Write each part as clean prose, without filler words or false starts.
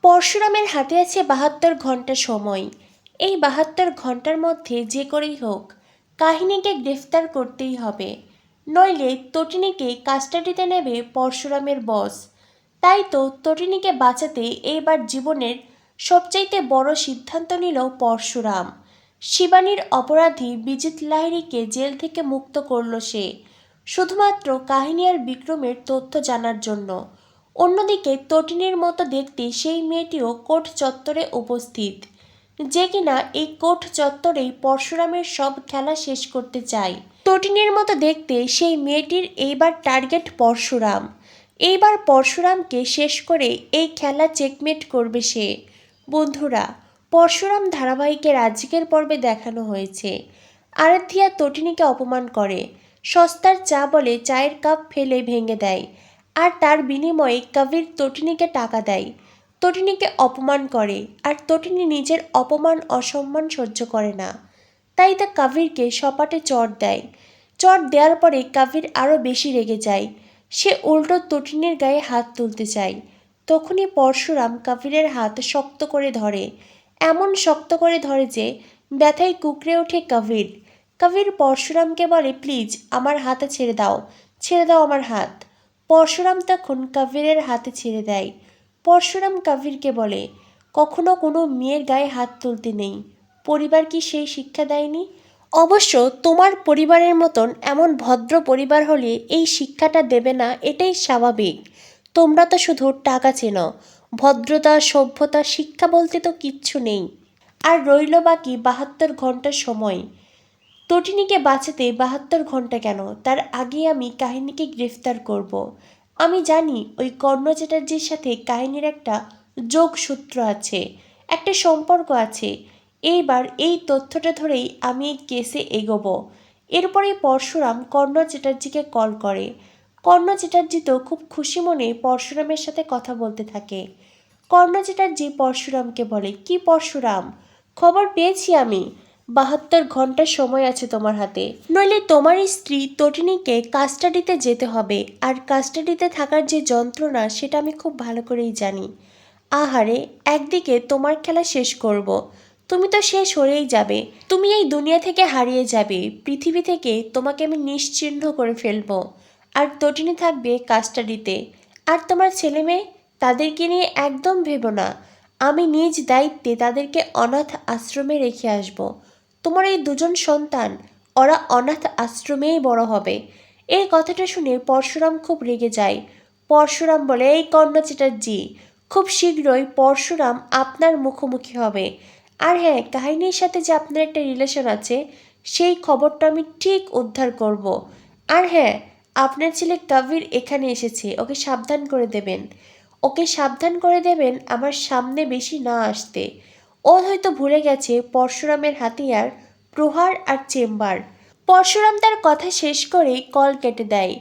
পরশুরামের হাতে আছে ৭২ ঘন্টা সময়। এই ৭২ ঘন্টার মধ্যে যে করেই হোক কাহিনীকে গ্রেফতার করতেই হবে, নইলে তটিনীকে কাস্টাডিতে নেবে পরশুরামের বস। তাই তো তটিনীকে বাঁচাতে এইবার জীবনের সবচাইতে বড় সিদ্ধান্ত নিল পরশুরাম। শিবানীর অপরাধী বিজিত লাহিড়ীকে জেল থেকে মুক্ত করল সে, শুধুমাত্র কাহিনী আর বিক্রমের তথ্য জানার জন্য। অন্যদিকে তটিনীর মতো দেখতে সেই মেয়েটিও কোর্ট চত্বরে উপস্থিত, যে কিনা এই কোর্ট চত্বরেই পরশুরামের সব খেলা শেষ করতে চায়। তটিনীর মতো দেখতে সেই মেয়েটির এইবার টার্গেট পরশুরাম। এইবার পরশুরামকে শেষ করে এই খেলা চেকমেট করবে সে। বন্ধুরা, পরশুরাম ধারাবাহিকের আজকের পর্বে দেখানো হয়েছে আরাধ্যা তটিনীকে অপমান করে, সস্তার চা বলে চায়ের কাপ ফেলে ভেঙে দেয়, আর তার বিনিময়ে কবির তটিনীকে টাকা দেয়। তটিনীকে অপমান করে, আর তটিনী নিজের অপমান অসম্মান সহ্য করে না, তাই তা কবিরকে সপাটে চট দেয়। চট দেওয়ার পরে কবির আরও বেশি রেগে যায়। সে উল্টো তটিনীর গায়ে হাত তুলতে চায়। তখনই পরশুরাম কবিরের হাত শক্ত করে ধরে, এমন শক্ত করে ধরে যে ব্যথায় কুঁকড়ে ওঠে কবির। কবির পরশুরামকে বলে, প্লিজ আমার হাতে ছেড়ে দাও, ছেড়ে দাও আমার হাত। পরশুরাম তখন কবিরের হাতে ছেড়ে দেয়। পরশুরাম কবিরকে বলে, কখনো কোনো মেয়ের গায়ে হাত তুলতে নেই, পরিবার কি সেই শিক্ষা দেয়নি? অবশ্য তোমার পরিবারের মতন এমন ভদ্র পরিবার হলে এই শিক্ষাটা দেবে না, এটাই স্বাভাবিক। তোমরা তো শুধু টাকা চেনো, ভদ্রতা সভ্যতা শিক্ষা বলতে তো কিচ্ছু নেই। আর রইল বাকি ৭২ ঘন্টা সময়। তটিনীকে বাঁচাতে ৭২ ঘন্টা কেন, তার আগে আমি কাহিনীকে গ্রেফতার করব। আমি জানি ওই কর্ণ চ্যাটার্জির সাথে কাহিনীর একটা যোগসূত্র আছে, একটা সম্পর্ক আছে। এইবার এই তথ্যটা ধরেই আমি এই কেসে এগোবো। এরপরেই পরশুরাম কর্ণ চ্যাটার্জিকে কল করে। কর্ণ চ্যাটার্জি তো খুব খুশি মনে পরশুরামের সাথে কথা বলতে থাকে। কর্ণ চ্যাটার্জি পরশুরামকে বলে, কি পরশুরাম, খবর পেয়েছি আমি, ৭২ ঘন্টার সময় আছে তোমার হাতে, নইলে তোমার স্ত্রী তটিনীকে কাস্টাডিতে যেতে হবে। আর কাস্টাডিতে থাকার যে যন্ত্রণা সেটা আমি খুব ভালো করেই জানি। আহারে, একদিকে তোমার খেলা শেষ করব, তুমি তো শেষ হয়েই যাবে, তুমি এই দুনিয়া থেকে হারিয়ে যাবে, পৃথিবী থেকে তোমাকে আমি নিশ্চিহ্ন করে ফেলবো। আর তটিনী থাকবে কাস্টাডিতে। আর তোমার ছেলে মেয়ে, তাদেরকে নিয়ে একদম ভেবো না, আমি নিজ দায়িত্বে তাদেরকে অনাথ আশ্রমে রেখে আসব। তোমার এই দুজন সন্তান, ওরা অনাথ আশ্রমেই বড় হবে। এই কথাটা শুনে পরশুরাম খুব রেগে যায়। পরশুরাম বলে, এই কর্ণ চ্যাটার্জি, খুব শীঘ্রই পরশুরাম আপনার মুখোমুখি হবে। আর হ্যাঁ, কাহিনীর সাথে যে আপনার একটা রিলেশন আছে সেই খবরটা আমি ঠিক উদ্ধার করব। আর হ্যাঁ, আপনার ছেলে কবির এখানে এসেছে, ওকে সাবধান করে দেবেন, ওকে সাবধান করে দেবেন আমার সামনে বেশি না আসতে। ও হয়তো ভুলে গেছে পরশুরামের হাতিয়ার প্রহার আর চেম্বার। পরশুরাম তার কথা শেষ করে কল কেটে দেয়।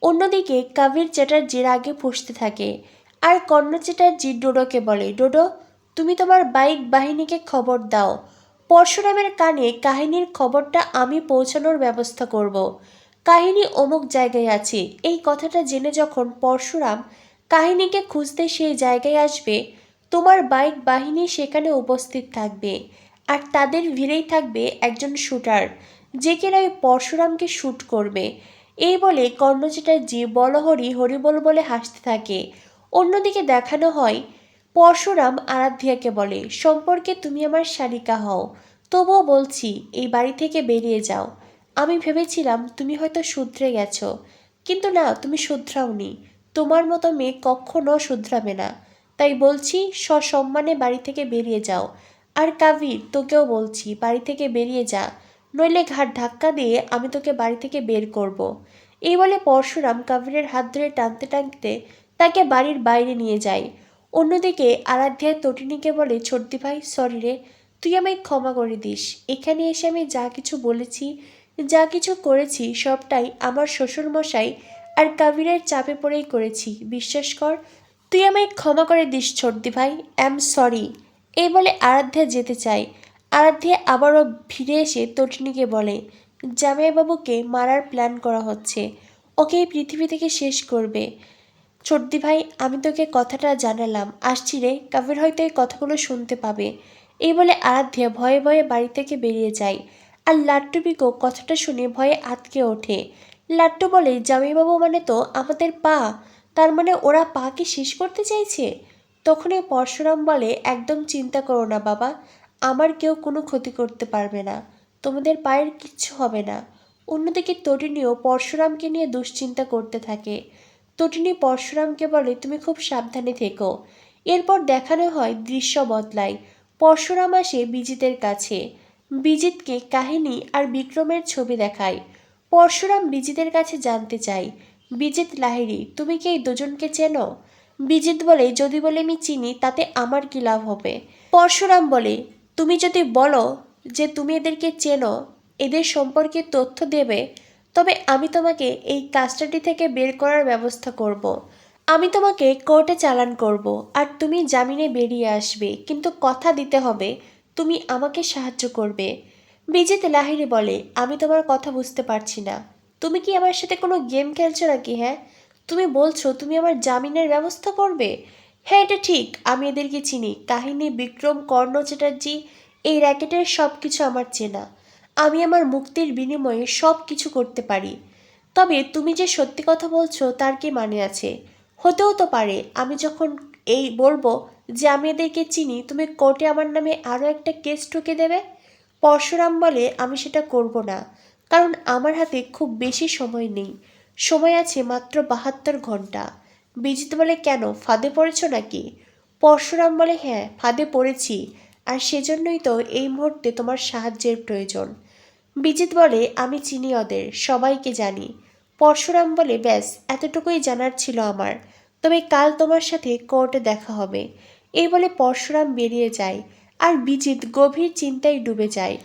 অন্যদিকে কবির চ্যাটার্জির আগে ফুঁসতে থাকে। আর কর্ণ চ্যাটার্জি ডোডোকে বলে, ডোডো, তুমি তোমার বাইক বাহিনীকে খবর দাও, পরশুরামের কানে কাহিনীর খবরটা আমি পৌঁছানোর ব্যবস্থা করব। কাহিনী অমুক জায়গায় আছে। এই কথাটা জেনে যখন পরশুরাম কাহিনীকে খুঁজতে সেই জায়গায় আসবে, তোমার বাইক বাহিনী সেখানে উপস্থিত থাকবে। আর তাদের ভিড়েই থাকবে একজন শুটার, যে কিনা ওই পরশুরামকে শ্যুট করবে। এই বলে কর্ণ চ্যাটার্জি বলহরি হরিবল বলে হাসতে থাকে। অন্যদিকে দেখানো হয় পরশুরাম আরাধ্যাকে বলে, সম্পর্কে তুমি আমার শালিকা হও, তবুও বলছি এই বাড়ি থেকে বেরিয়ে যাও। আমি ভেবেছিলাম তুমি হয়তো শুধরে গেছো, কিন্তু না, তুমি শুধরাওনি। তোমার মতো মেয়ে কখনো শুধরাবে না। তাই বলছি সসম্মানে বাড়ি থেকে বেরিয়ে যাও। আর কাবির, তোকেও বলছি বাড়ি থেকে বেরিয়ে যা, নইলে ঘাট ধাক্কা দিয়ে আমি তোকে বাড়ি থেকে বের করব। এই বলে পরশুরাম কাবিরের হাত ধরে টানতে টানতে তাকে বাড়ির বাইরে নিয়ে যায়। অন্যদিকে আরাধ্যা তটিনীকে বলে, ছোটদি ভাই, সরি রে, তুই আমায় ক্ষমা করে দিস। এখানে এসে আমি যা কিছু বলেছি, যা কিছু করেছি সবটাই আমার শ্বশুরমশাই আর কাবিরের চাপে পড়েই করেছি, বিশ্বাস কর। তুই আমায় ক্ষমা করে দিস ছোটদি ভাই, অ্যাম সরি। এই বলে আরাধ্যা যেতে চায়। আরাধ্যা আবারও ফিরে এসে তটিনীকে বলে, জামাইবাবুকে মারার প্ল্যান করা হচ্ছে, ওকে এই পৃথিবী থেকে শেষ করবে। চর্দি ভাই, আমি তোকে কথাটা জানালাম, আসছি রে, কাবির হয়তো এই কথাগুলো শুনতে পাবে। এই বলে আরাধ্যা ভয়ে ভয়ে বাড়ি থেকে বেরিয়ে যায়। আর লাট্টু পিকো কথাটা শুনে ভয়ে আঁতকে ওঠে। লাট্টু বলে, জামাইবাবু মানে তো আমাদের পা, তার মানে ওরা পাকে শেষ করতে চাইছে। তখনই পরশুরাম বলে, একদম চিন্তা করো না বাবা, আমার কেউ কোনো ক্ষতি করতে পারবে না, তোমাদের পায়ের কিচ্ছু হবে না। অন্যদিকে তরিণীও পরশুরামকে নিয়ে দুশ্চিন্তা করতে থাকে। তটিনী পরশুরামকে বলে, তুমি খুব সাবধানে থেকো। এরপর দেখানো হয় দৃশ্য বদলায়। পরশুরাম আসে বিজিতের কাছে। বিজিতকে কাহিনী আর বিক্রমের ছবি দেখায়। পরশুরাম বিজিতের কাছে জানতে চায়, বিজিত লাহিড়ী, তুমি কি এই দুজনকে চেনো? বিজিত বলে, যদি বলে আমি চিনি তাতে আমার কি লাভ হবে? পরশুরাম বলে, তুমি যদি বলো যে তুমি এদেরকে চেনো, এদের সম্পর্কে তথ্য দেবে, তবে আমি তোমাকে এই কাস্টাডি থেকে বের করার ব্যবস্থা করব। আমি তোমাকে কোর্টে চালান করব আর তুমি জামিনে বেরিয়ে আসবে, কিন্তু কথা দিতে হবে তুমি আমাকে সাহায্য করবে। বিজিত লাহিড়ী বলে, আমি তোমার কথা বুঝতে পারছি না, তুমি কি আমার সাথে কোনো গেম খেলছো নাকি? হ্যাঁ, তুমি বলছো তুমি আমার জামিনের ব্যবস্থা করবে। হ্যাঁ, এটা ঠিক, আমি এদেরকে চিনি, কাহিনী, বিক্রম, কর্ণ চ্যাটার্জি, এই র্যাকেটের সব কিছু আমার চেনা। আমি আমার মুক্তির বিনিময়ে সব কিছু করতে পারি। তবে তুমি যে সত্যি কথা বলছো তার কি মানে আছে? হতেও তো পারে আমি যখন এই বলবো যে আমি এদেরকে চিনি, তুমি কোর্টে আমার নামে আরও একটা কেস ঠুকে দেবে। পরশুরাম বলে, আমি সেটা করব না, কারণ আমার হাতে খুব বেশি সময় নেই, সময় আছে মাত্র 72 ঘন্টা। বিজিত বলে, কেন, ফাঁদে পড়েছ নাকি? পরশুরাম বলে, হ্যাঁ, ফাঁদে পড়েছি, আর সেজন্যই তো এই মুহূর্তে তোমার সাহায্যের প্রয়োজন। বিজিত বলে, আমি চিনি ওদের, সবাইকে জানি। পরশুরাম বলে, ব্যাস এতটুকুই জানার ছিল আমার, তবে কাল তোমার সাথে কোর্টে দেখা হবে। এই বলে পরশুরাম বেরিয়ে যায়, আর বিজিত গভীর চিন্তায় ডুবে যায়।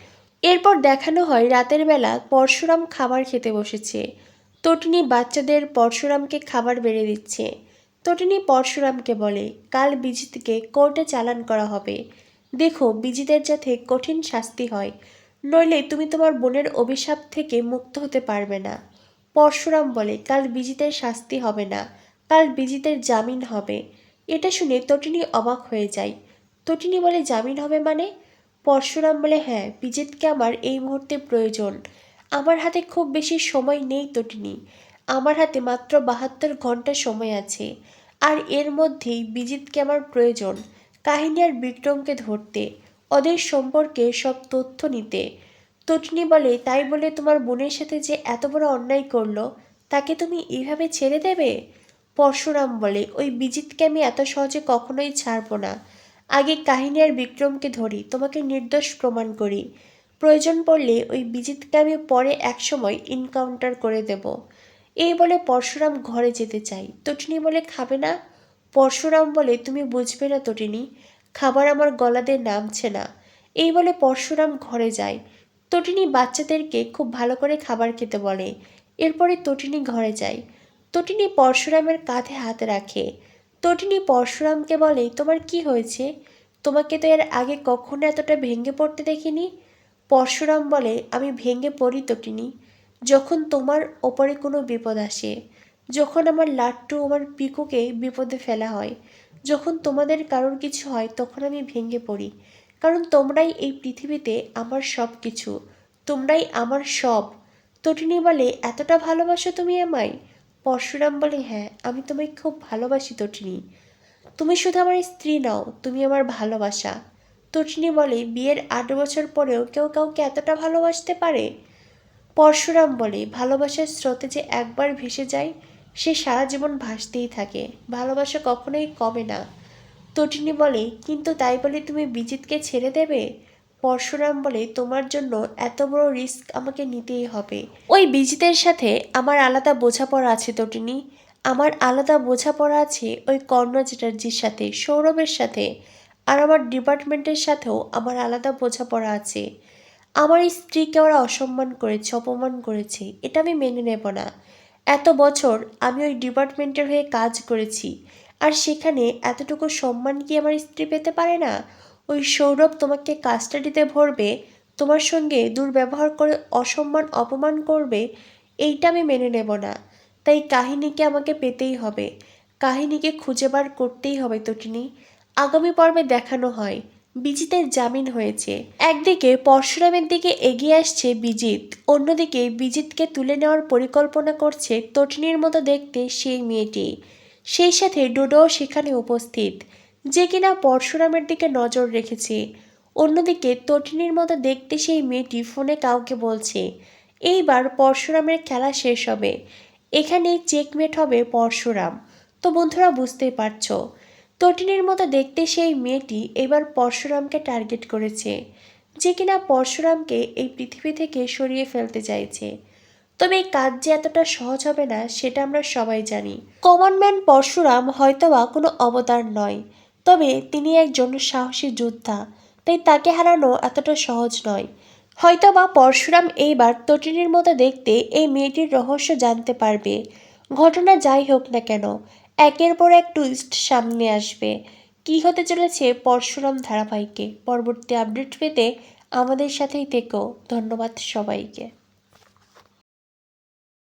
এরপর দেখানো হয় রাতের বেলা পরশুরাম খাবার খেতে বসেছে। তটিনী বাচ্চাদের পরশুরামকে খাবার বেড়ে দিচ্ছে। তটিনী পরশুরামকে বলে, কাল বিজিতকে কোর্টে চালান করা হবে, দেখো বিজিতের যাতে কঠিন শাস্তি হয়, নইলে তুমি তোমার বোনের অভিশাপ থেকে মুক্ত হতে পারবে না। পরশুরাম বলে, কাল বিজিতের শাস্তি হবে না, কাল বিজিতের জামিন হবে। এটা শুনে তটিনী অবাক হয়ে যায়। তটিনী বলে, জামিন হবে মানে? পরশুরাম বলে, হ্যাঁ, বিজিতকে আমার এই মুহূর্তে প্রয়োজন। আমার হাতে খুব বেশি সময় নেই তটিনী, আমার হাতে মাত্র 72 ঘন্টা সময় আছে, আর এর মধ্যেই বিজিতকে আমার প্রয়োজন কাহিনী আর বিক্রমকে ধরতে, ওদের সম্পর্কে সব তথ্য নিতে। তটিনী বলে, তাই বলে তোমার বোনের সাথে যে এত বড় অন্যায় করলো, তাকে তুমি এইভাবে ছেড়ে দেবে? পরশুরাম বলে, ওই বিজিতকে আমি এত সহজে কখনোই ছাড়ব না, আগে কাহিনী আর বিক্রমকে ধরি, তোমাকে নির্দোষ প্রমাণ করি, প্রয়োজন পড়লে ওই বিজিতকে আমি পরে একসময় ইনকাউন্টার করে দেব। এই বলে পরশুরাম ঘরে যেতে চাই। তটিনী বলে, খাবে না? পরশুরাম বলে, তুমি বুঝবে না তটিনী, খাবার আমার গলাতে নামছে না। এই বলে পরশুরাম ঘরে যায়। তটিনী বাচ্চাদেরকে খুব ভালো করে খাবার খেতে বলে। এরপরে তটিনী ঘরে যায়। তটিনী পরশুরামের কাঁধে হাত রাখে। তটিনী পরশুরামকে বলে, তোমার কি হয়েছে? তোমাকে তো এর আগে কখনো এতটা ভেঙে পড়তে দেখিনি। পরশুরাম বলে, আমি ভেঙে পড়ি তটিনী, যখন তোমার ওপরে কোনো বিপদ আসে, যখন আমার লাট্টু, আমার পিকুকে বিপদে ফেলা হয়, যখন তোমাদের কারোর কিছু হয়, তখন আমি ভেঙে পড়ি, কারণ তোমরাই এই পৃথিবীতে আমার সব কিছু, তোমরাই আমার সব। তটিনী বলে, এতটা ভালোবাসো তুমি আমায়? পরশুরাম বলে, হ্যাঁ, আমি তোমায় খুব ভালোবাসি তটিনী, তুমি শুধু আমার স্ত্রী নাও, তুমি আমার ভালোবাসা। তটিনী বলে, বিয়ের 8 বছর পরেও কেউ কাউকে এতটা ভালোবাসতে পারে? পরশুরাম বলে, ভালোবাসার স্রোতে যে একবার ভেসে যায় সে সারা জীবন ভাসতেই থাকে, ভালোবাসা কখনোই কমে না। তটিনী বলে, কিন্তু তাই বলে তুমি বিজিতকে ছেড়ে দেবে? পরশুরাম বলে, তোমার জন্য এত বড় রিস্ক আমাকে নিতেই হবে। ওই বিজিতের সাথে আমার আলাদা বোঝাপড়া আছে তটিনী, আমার আলাদা বোঝাপড়া আছে ওই কর্ণ চ্যাটার্জির সাথে, সৌরভের সাথে, আর আমার ডিপার্টমেন্টের সাথেও আমার আলাদা বোঝাপড়া আছে। আমার স্ত্রীকে ওরা অসম্মান করেছে, অপমান করেছে, এটা আমি মেনে নেব না। এত বছর আমি ওই ডিপার্টমেন্টের হয়ে কাজ করেছি, আর সেখানে এতটুকু সম্মান কি আমার স্ত্রী পেতে পারে না? ওই সৌরভ তোমাকে কাস্টাডিতে ভরবে, তোমার সঙ্গে দুর্ব্যবহার করে অসম্মান অপমান করবে, এইটা আমি মেনে নেব না। তাই কাহিনীকে আমাকে পেতেই হবে, কাহিনীকে খুঁজে বার করতেই হবে তটিনী। আগামী পর্বে দেখানো হয় বিজিতের জামিন হয়েছে। একদিকে পরশুরামের দিকে এগিয়ে আসছে বিজিত, অন্যদিকে বিজিতকে তুলে নেওয়ার পরিকল্পনা করছে তটিনীর মতো দেখতে সেই মেয়েটি। সেই সাথে ডোডোও সেখানে উপস্থিত, যে কিনা পরশুরামের দিকে নজর রেখেছে। অন্যদিকে তটিনীর মতো দেখতে সেই মেয়েটি ফোনে কাউকে বলছে এইবার পরশুরামের খেলা শেষ হবে, এখানে চেকমেট হবে পরশুরাম। তো বন্ধুরা বুঝতেই পারছো, তটিনীর মতো দেখতে সেই মেয়েটি এবার পরশুরামকে টার্গেট করেছে, যে কিনা পরশুরামকে এই পৃথিবী থেকে সরিয়ে ফেলতে চাইছে। তবে এই কাজ যে এতটা সহজ হবে না সেটা আমরা সবাই জানি। কমন ম্যান পরশুরাম হয়তোবা কোনো অবতার নয়, তবে তিনি একজন সাহসী যোদ্ধা, তাই তাকে হারানো এতটা সহজ নয়। হয়তোবা পরশুরাম এইবার তটিনীর মতো দেখতে এই মেয়েটির রহস্য জানতে পারবে। ঘটনা যাই হোক না কেন, একের পর এক টুইস্ট সামনে আসবে। কী হতে চলেছে পরশুরাম ধারাবাহিকে পরবর্তী আপডেট পেতে আমাদের সাথেই থেকো। ধন্যবাদ সবাইকে।